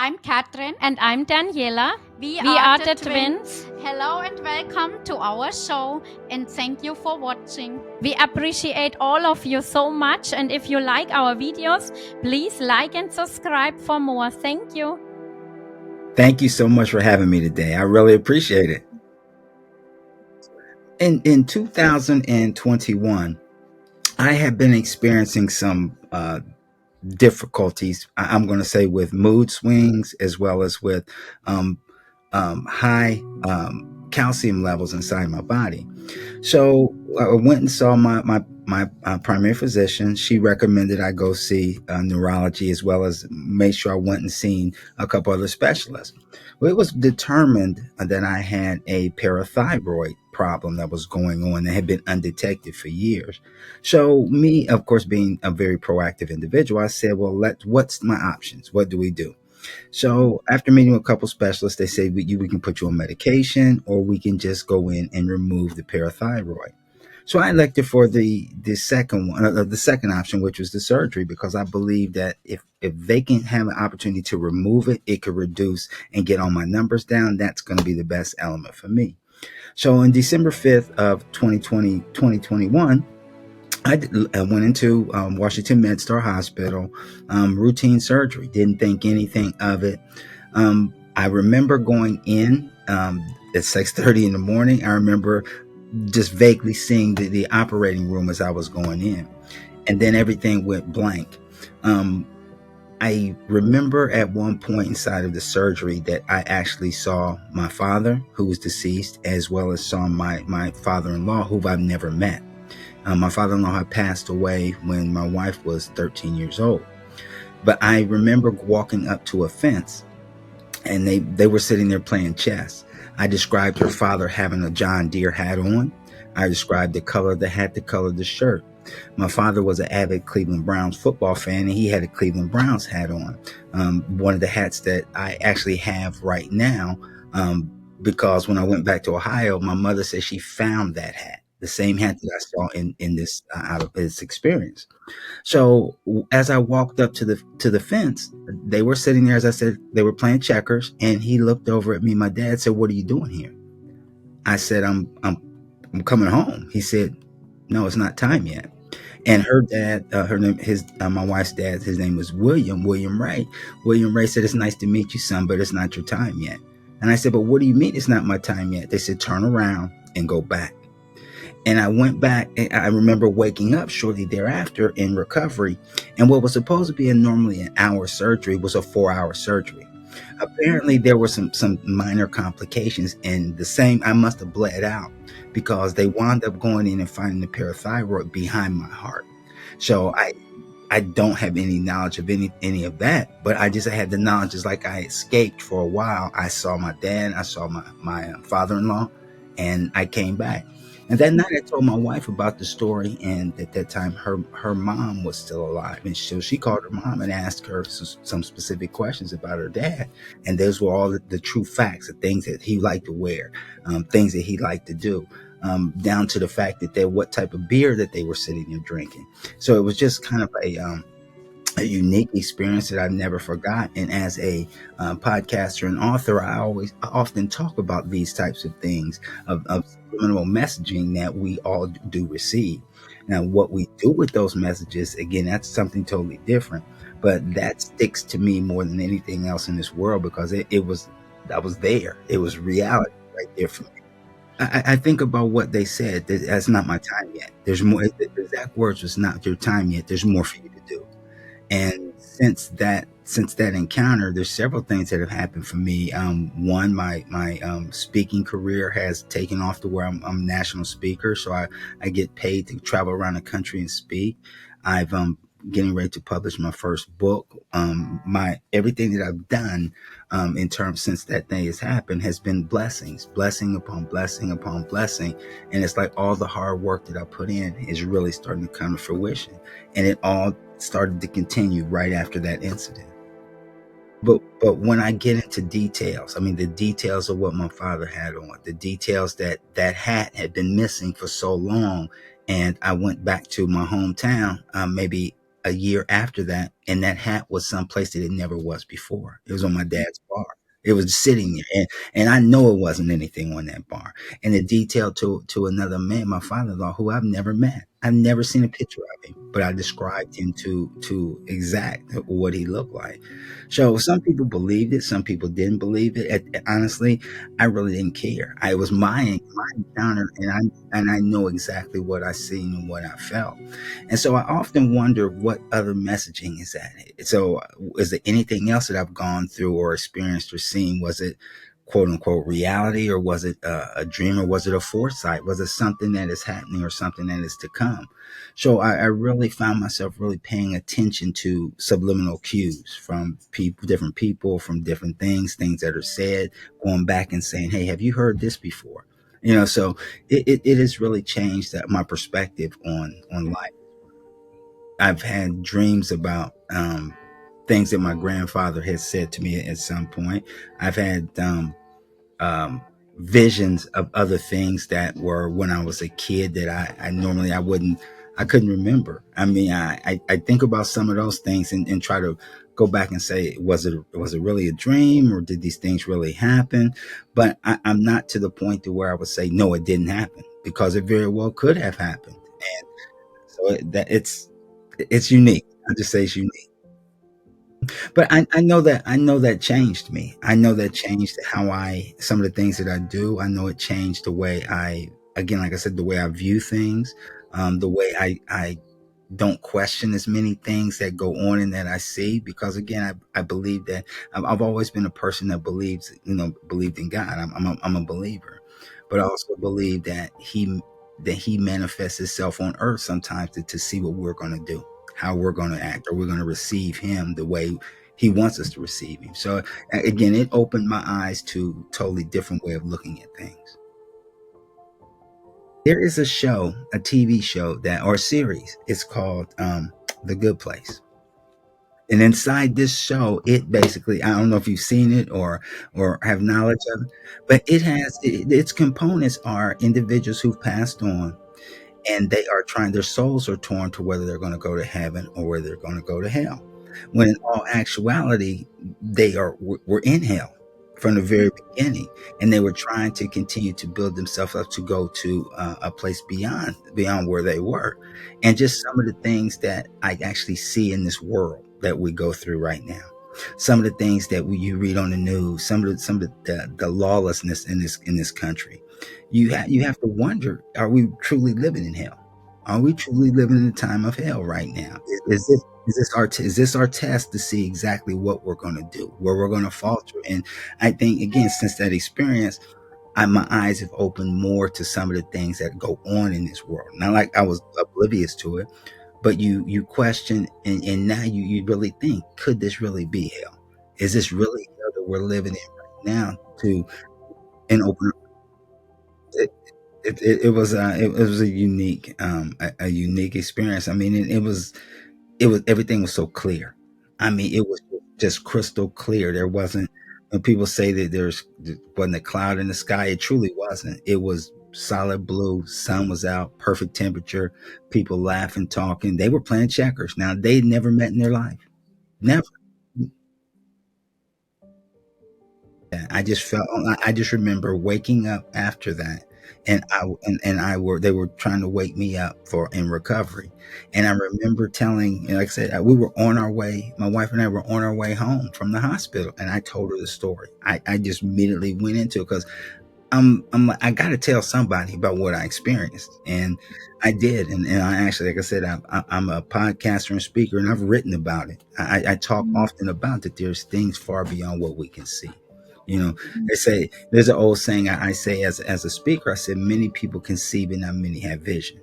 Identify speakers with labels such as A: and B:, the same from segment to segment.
A: I'm Katrin.
B: And I'm Daniela.
A: We
B: We
A: are
B: are
A: the
B: the twins.
A: Hello and welcome to our show, and thank you for watching.
B: We appreciate all of you so much, and if you like our videos, please like and subscribe for more. Thank you.
C: Thank you so much for having me today. I really appreciate it. In 2021, I have been experiencing some difficulties. I'm going to say with mood swings as well as with um, high calcium levels inside my body. So I went and saw my primary physician. She recommended I go see neurology as well as make sure I went and seen a couple other specialists. Well, it was determined that I had a parathyroid problem that was going on that had been undetected for years. So me, of course, being a very proactive individual, I said, well, what's my options? What do we do? So after meeting with a couple specialists, they say we can put you on medication or we can just go in and remove the parathyroid. So I elected for the second one, the second option, which was the surgery, because I believe that if they can have an opportunity to remove it, it could reduce and get all my numbers down. That's going to be the best element for me. So on December 5th of 2021, I went into Washington MedStar Hospital, routine surgery. Didn't think anything of it. I remember going in at 6:30 in the morning. I remember just vaguely seeing the operating room as I was going in, and then everything went blank. I remember at one point inside of the surgery that I actually saw my father, who was deceased, as well as saw my father-in-law, who I've never met. My father-in-law had passed away when my wife was 13 years old. But I remember walking up to a fence and they were sitting there playing chess. I described her father having a John Deere hat on. I described the color of the hat, the color of the shirt. My father was an avid Cleveland Browns football fan, and he had a Cleveland Browns hat on. One of the hats that I actually have right now, because when I went back to Ohio, my mother said she found that hat, the same hat that I saw in this out of this experience. So as I walked up to the fence, they were sitting there. As I said, they were playing checkers, and he looked over at me. My dad said, "What are you doing here?" I said, I'm coming home." He said, "No, it's not time yet." And her dad, her name, my wife's dad, his name was William Ray. William Ray said, "It's nice to meet you, son, but it's not your time yet." And I said, "But what do you mean it's not my time yet?" They said, "Turn around and go back." And I went back, and I remember waking up shortly thereafter in recovery. And what was supposed to be normally an hour surgery was a 4-hour surgery. Apparently, there were some minor complications, and I must have bled out because they wound up going in and finding the parathyroid behind my heart. So I don't have any knowledge of any of that, but I just had the knowledge. It's like I escaped for a while. I saw my dad, I saw my father-in-law, and I came back. And that night, I told my wife about the story, and at that time, her mom was still alive, and so she called her mom and asked her some specific questions about her dad, and those were all the true facts, the things that he liked to wear, things that he liked to do, down to the fact that what type of beer that they were sitting there drinking. So it was just kind of a unique experience that I've never forgot. And as a podcaster and author, I often talk about these types of things of subliminal messaging that we all do receive. Now, what we do with those messages, again, that's something totally different. But that sticks to me more than anything else in this world because I was there. It was reality right there for me. I think about what they said. That's not my time yet. There's more. The exact words was not your time yet. There's more for you to do. And since that encounter, there's several things that have happened for me. One, my speaking career has taken off to where I'm a national speaker, so I get paid to travel around the country and speak. I've getting ready to publish my first book. My everything that I've done in terms since that day has happened has been blessings, blessing upon blessing upon blessing, and it's like all the hard work that I put in is really starting to come to fruition, and it all started to continue right after that incident. But when I get into details, I mean the details of what my father had on, the details that hat had been missing for so long, and I went back to my hometown maybe a year after that, and that hat was someplace that it never was before. It was on my dad's bar. It was sitting there, and I know it wasn't anything on that bar. And the detail to another man, my father-in-law, who I've never met. I've never seen a picture of him, but I described him to exact what he looked like. So some people believed it, some people didn't believe it. Honestly, I really didn't care. I was my encounter, and I know exactly what I seen and what I felt. And so I often wonder what other messaging is that. So is there anything else that I've gone through or experienced or seen? Was it quote unquote reality, or was it a dream, or was it a foresight? Was it something that is happening or something that is to come? So I really found myself really paying attention to subliminal cues from people, different people, from different things that are said, going back and saying, hey, have you heard this before? So it has really changed my perspective on life. I've had dreams about things that my grandfather had said to me at some point. I've had um, visions of other things that were when I was a kid that I normally I couldn't remember. I mean, I think about some of those things and try to go back and say, was it really a dream, or did these things really happen? But I'm not to the point to where I would say, no, it didn't happen, because it very well could have happened. And so it's unique. I just say it's unique. But I know that changed me. I know that changed how some of the things that I do. I know it changed the way again, like I said, the way I view things, the way I don't question as many things that go on and that I see, because again, I believe that I've always been a person that believed in God. I'm a believer, but I also believe that he manifests himself on earth sometimes to see what we're going to do, how we're going to act, or we're going to receive him the way he wants us to receive him. So again, it opened my eyes to totally different way of looking at things. There is a TV show that or series. It's called The Good Place. And inside this show, it basically, I don't know if you've seen it or have knowledge of it, but its components are individuals who've passed on, and they are trying, their souls are torn to whether they're going to go to heaven or whether they're going to go to hell, when in all actuality were in hell from the very beginning, and they were trying to continue to build themselves up to go to a place beyond where they were. And just some of the things that I actually see in this world that we go through right now, some of the things that you read on the news, some of the lawlessness in this country, you have to wonder: are we truly living in hell? Are we truly living in the time of hell right now? Is this our test to see exactly what we're going to do, where we're going to falter? And I think again, since that experience, my eyes have opened more to some of the things that go on in this world. Not like I was oblivious to it, but you question, and now you really think, could this really be hell? Is this really hell that we're living in right now? To and open it, it was a unique experience. I mean, it was everything was so clear. I mean, it was just crystal clear. There wasn't, when people say that there wasn't a cloud in the sky, it truly wasn't. It was solid blue, sun was out, perfect temperature, people laughing, talking. They were playing checkers. Now they'd never met in their life. Never. I just felt. I just remember waking up after that, and I were they were trying to wake me up for in recovery, and I remember telling, like I said, we were on our way. My wife and I were on our way home from the hospital, and I told her the story. I just immediately went into it, because I'm like, I got to tell somebody about what I experienced, and I did, and I actually, like I said, I'm a podcaster and speaker, and I've written about it. I talk often about that. There's things far beyond what we can see. They say there's an old saying I say as a speaker. I said many people conceive and not many have vision,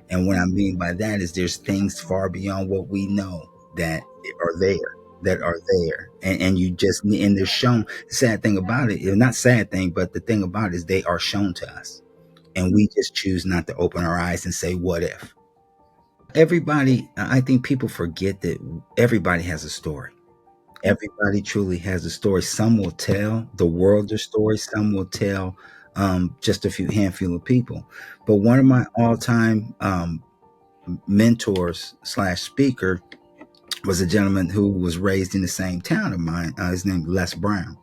C: and what I mean by that is there's things far beyond what we know that are there, and you just and they're shown. The sad thing about it, not sad thing, but the thing about it is they are shown to us, and we just choose not to open our eyes and say, what if? Everybody, I think people forget that everybody has a story. Everybody truly has a story. Some will tell the world their story, some will tell just a few handful of people. But one of my all time mentors slash speaker was a gentleman who was raised in the same town of mine. His name is Les Brown.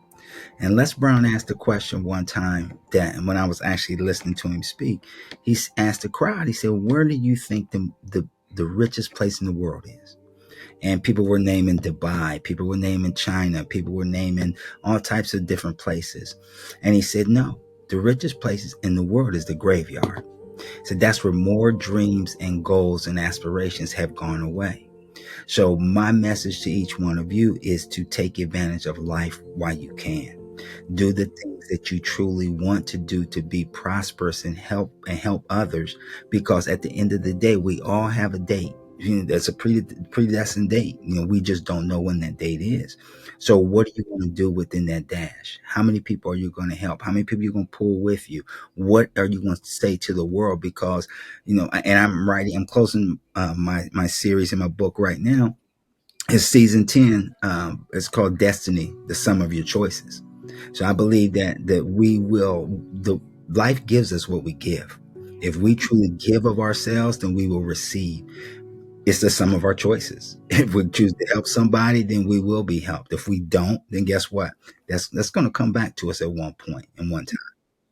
C: And Les Brown asked a question one time that when I was actually listening to him speak, he asked the crowd, he said, where do you think the richest place in the world is? And people were naming Dubai, people were naming China, people were naming all types of different places. And he said, no, the richest places in the world is the graveyard. So that's where more dreams and goals and aspirations have gone away. So my message to each one of you is to take advantage of life while you can. Do the things that you truly want to do to be prosperous and help others, because at the end of the day, we all have a date. That's a predestined date. We just don't know when that date is. So what are you going to do within that dash? How many people are you going to help? How many people are you going to pull with you? What are you going to say to the world? Because and I'm closing my series in my book right now. It's season 10. It's called Destiny, the Sum of Your Choices. So I believe that we will, the life gives us what we give. If we truly give of ourselves, then we will receive. It's the sum of our choices. If we choose to help somebody, then we will be helped. If we don't, then guess what? That's going to come back to us at one point and one time.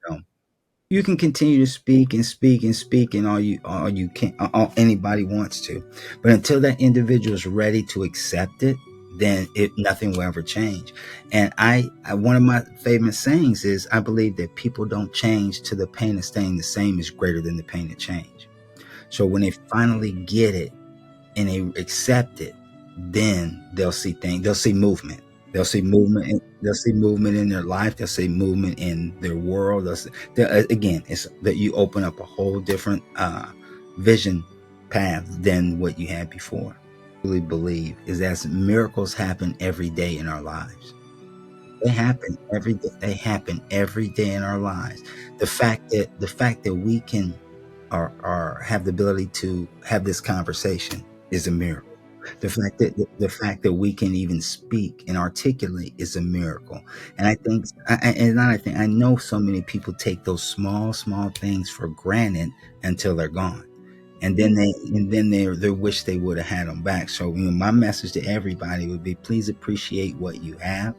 C: So you can continue to speak and speak and speak, and all you can, all anybody wants to, but until that individual is ready to accept it, then nothing will ever change. And I one of my famous sayings is, I believe that people don't change till the pain of staying the same is greater than the pain of change. So when they finally get it and they accept it, then they'll see things. They'll see movement. They'll see movement. They'll see movement in their life. They'll see movement in their world. Again, it's that you open up a whole different vision path than what you had before. Really believe is that miracles happen every day in our lives. They happen every day. They happen every day in our lives. The fact that we can or have the ability to have this conversation is a miracle. The fact that we can even speak and articulate is a miracle. And I think, I know so many people take those small things for granted until they're gone, and then they wish they would have had them back. So my message to everybody would be: please appreciate what you have.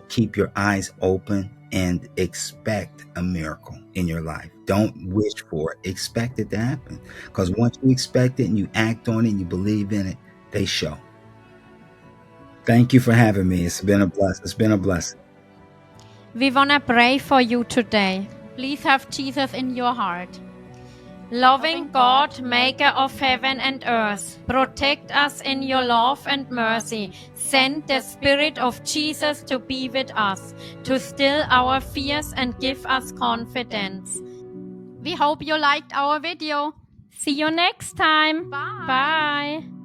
C: Keep your eyes open and expect a miracle in your life. Don't wish for it. Expect it to happen. Because once you expect it and you act on it and you believe in it, they show. Thank you for having me. It's been a blessing. It's been a blessing.
B: We want to pray for you today.
A: Please have Jesus in your heart.
B: Loving God, maker of heaven and earth, protect us in your love and mercy. Send the Spirit of Jesus to be with us, to still our fears and give us confidence.
A: We hope you liked our video.
B: See you next time.
A: Bye.
B: Bye.